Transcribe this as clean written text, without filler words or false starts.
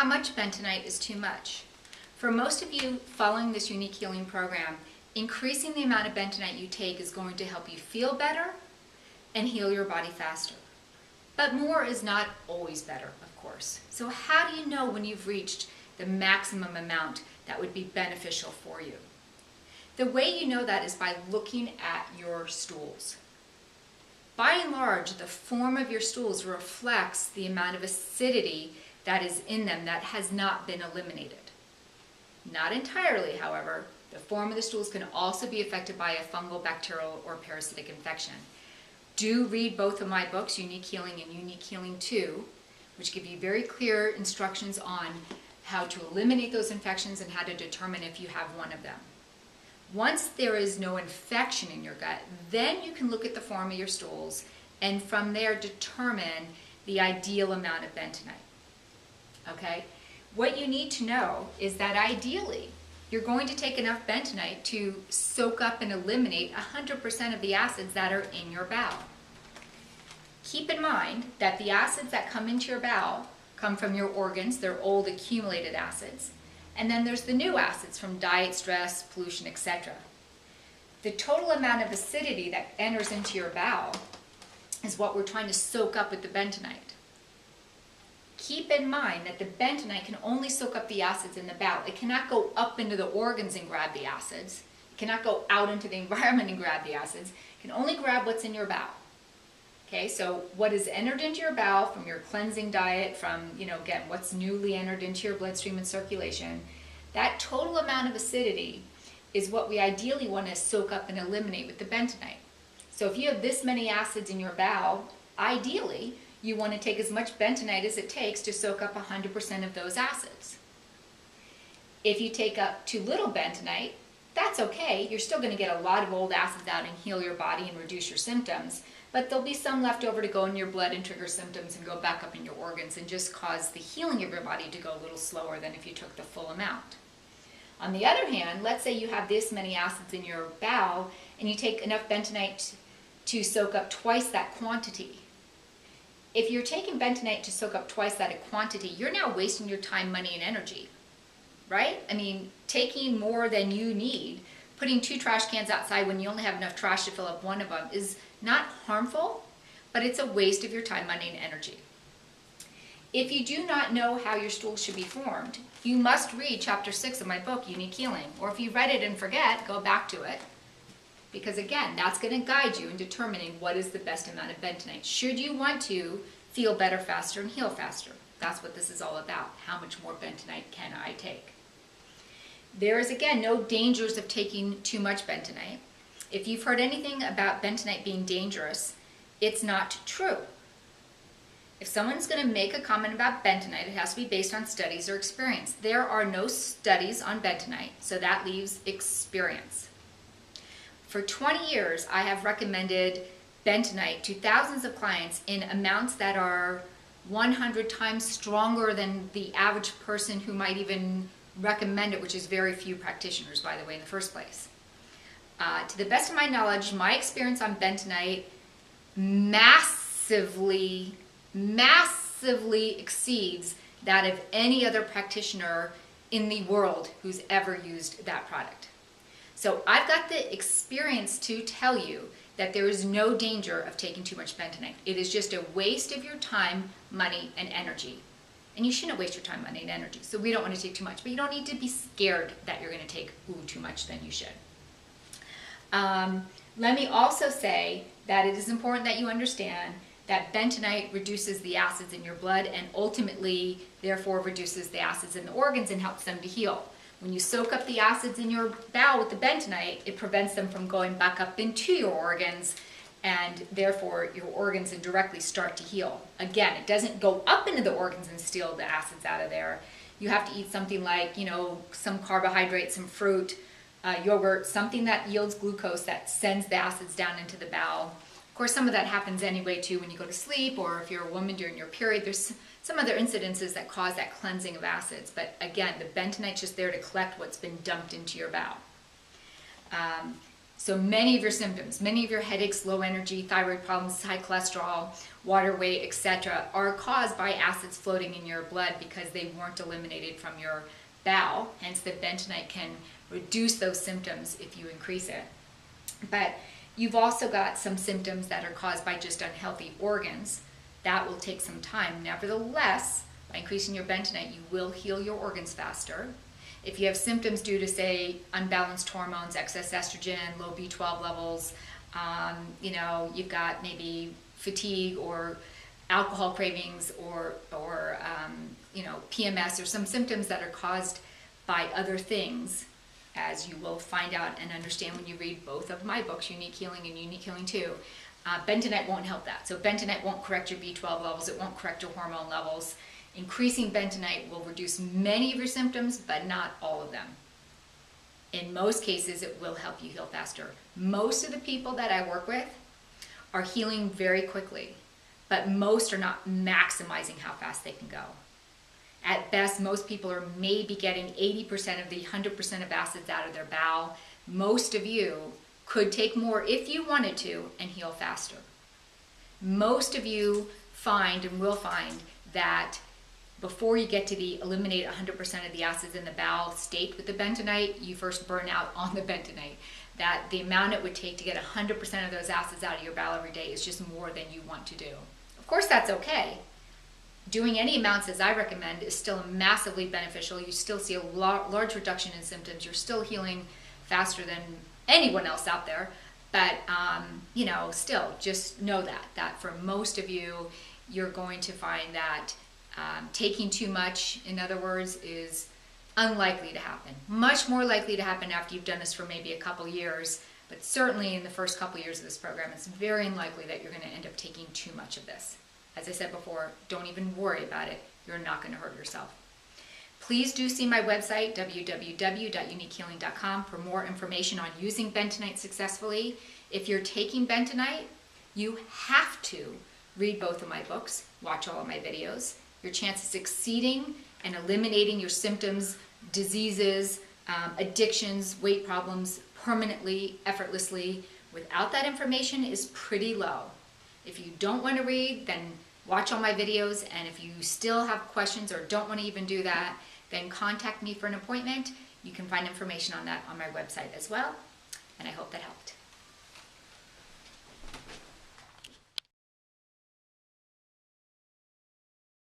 How much bentonite is too much? For most of you following this unique healing program, increasing the amount of bentonite you take is going to help you feel better and heal your body faster. But more is not always better, of course. So how do you know when you've reached the maximum amount that would be beneficial for you? The way you know that is by looking at your stools. By and large, the form of your stools reflects the amount of acidity that is in them that has not been eliminated. Not entirely, however. The form of the stools can also be affected by a fungal, bacterial, or parasitic infection. Do read both of my books, Unique Healing and Unique Healing 2, which give you very clear instructions on how to eliminate those infections and how to determine if you have one of them. Once there is no infection in your gut, then you can look at the form of your stools and from there determine the ideal amount of bentonite. Okay? What you need to know is that ideally, you're going to take enough bentonite to soak up and eliminate 100% of the acids that are in your bowel. Keep in mind that the acids that come into your bowel come from your organs. They're old accumulated acids. And then there's the new acids from diet, stress, pollution, etc. The total amount of acidity that enters into your bowel is what we're trying to soak up with the bentonite. Keep in mind that the bentonite can only soak up the acids in the bowel. It cannot go up into the organs and grab the acids. It cannot go out into the environment and grab the acids. It can only grab what's in your bowel. Okay, so what is entered into your bowel from your cleansing diet, from, again, what's newly entered into your bloodstream and circulation, that total amount of acidity is what we ideally want to soak up and eliminate with the bentonite. So if you have this many acids in your bowel, ideally, you want to take as much bentonite as it takes to soak up 100% of those acids. If you take up too little bentonite, that's okay. You're still going to get a lot of old acids out and heal your body and reduce your symptoms, but there'll be some left over to go in your blood and trigger symptoms and go back up in your organs and just cause the healing of your body to go a little slower than if you took the full amount. On the other hand, let's say you have this many acids in your bowel and you take enough bentonite to soak up twice that quantity. If you're taking bentonite to soak up twice that quantity, you're now wasting your time, money, and energy, right? I mean, taking more than you need, putting 2 trash cans outside when you only have enough trash to fill up one of them is not harmful, but it's a waste of your time, money, and energy. If you do not know how your stools should be formed, you must read chapter 6 of my book, Unique Healing. Or if you read it and forget, go back to it. Because again, that's going to guide you in determining what is the best amount of bentonite. Should you want to feel better faster and heal faster? That's what this is all about. How much more bentonite can I take? There is, again, no dangers of taking too much bentonite. If you've heard anything about bentonite being dangerous, it's not true. If someone's going to make a comment about bentonite, it has to be based on studies or experience. There are no studies on bentonite, so that leaves experience. For 20 years, I have recommended bentonite to thousands of clients in amounts that are 100 times stronger than the average person who might even recommend it, which is very few practitioners, by the way, in the first place. To the best of my knowledge, my experience on bentonite massively exceeds that of any other practitioner in the world who's ever used that product. So I've got the experience to tell you that there is no danger of taking too much bentonite. It is just a waste of your time, money, and energy. And you shouldn't waste your time, money, and energy. So we don't want to take too much, but you don't need to be scared that you're going to take too much than you should. Let me also say that it is important that you understand that bentonite reduces the acids in your blood and ultimately, therefore, reduces the acids in the organs and helps them to heal. When you soak up the acids in your bowel with the bentonite, it prevents them from going back up into your organs, and therefore your organs indirectly start to heal. Again, it doesn't go up into the organs and steal the acids out of there. You have to eat something like, some carbohydrates, some fruit, yogurt, something that yields glucose that sends the acids down into the bowel. Of course, some of that happens anyway too when you go to sleep, or if you're a woman during your period. There's some other incidences that cause that cleansing of acids. But again, the bentonite's just there to collect what's been dumped into your bowel. So many of your symptoms, many of your headaches, low energy, thyroid problems, high cholesterol, water weight, etc. are caused by acids floating in your blood because they weren't eliminated from your bowel. Hence the bentonite can reduce those symptoms if you increase it. But you've also got some symptoms that are caused by just unhealthy organs. That will take some time. Nevertheless, by increasing your bentonite, you will heal your organs faster. If you have symptoms due to, say, unbalanced hormones, excess estrogen, low B12 levels, you've got maybe fatigue or alcohol cravings or PMS, or some symptoms that are caused by other things, as you will find out and understand when you read both of my books, Unique Healing and Unique Healing 2, bentonite won't help that. So bentonite won't correct your B12 levels, it won't correct your hormone levels. Increasing bentonite will reduce many of your symptoms, but not all of them. In most cases, it will help you heal faster. Most of the people that I work with are healing very quickly, but most are not maximizing how fast they can go. At best, most people are maybe getting 80% of the 100% of acids out of their bowel. Most of you could take more if you wanted to and heal faster. Most of you find and will find that before you get to the eliminate 100% of the acids in the bowel state with the bentonite, you first burn out on the bentonite. That the amount it would take to get 100% of those acids out of your bowel every day is just more than you want to do. Of course, that's okay. Doing any amounts, as I recommend, is still massively beneficial. You still see a large reduction in symptoms. You're still healing faster than anyone else out there. But, still, just know that for most of you, you're going to find that taking too much, in other words, is unlikely to happen. Much more likely to happen after you've done this for maybe a couple years, but certainly in the first couple years of this program, it's very unlikely that you're going to end up taking too much of this. As I said before, don't even worry about it. You're not going to hurt yourself. Please do see my website, www.uniquehealing.com, for more information on using bentonite successfully. If you're taking bentonite, you have to read both of my books, watch all of my videos. Your chance of succeeding and eliminating your symptoms, diseases, addictions, weight problems permanently, effortlessly, without that information is pretty low. If you don't want to read, then watch all my videos, and if you still have questions or don't want to even do that, then contact me for an appointment. You can find information on that on my website as well, and I hope that helped.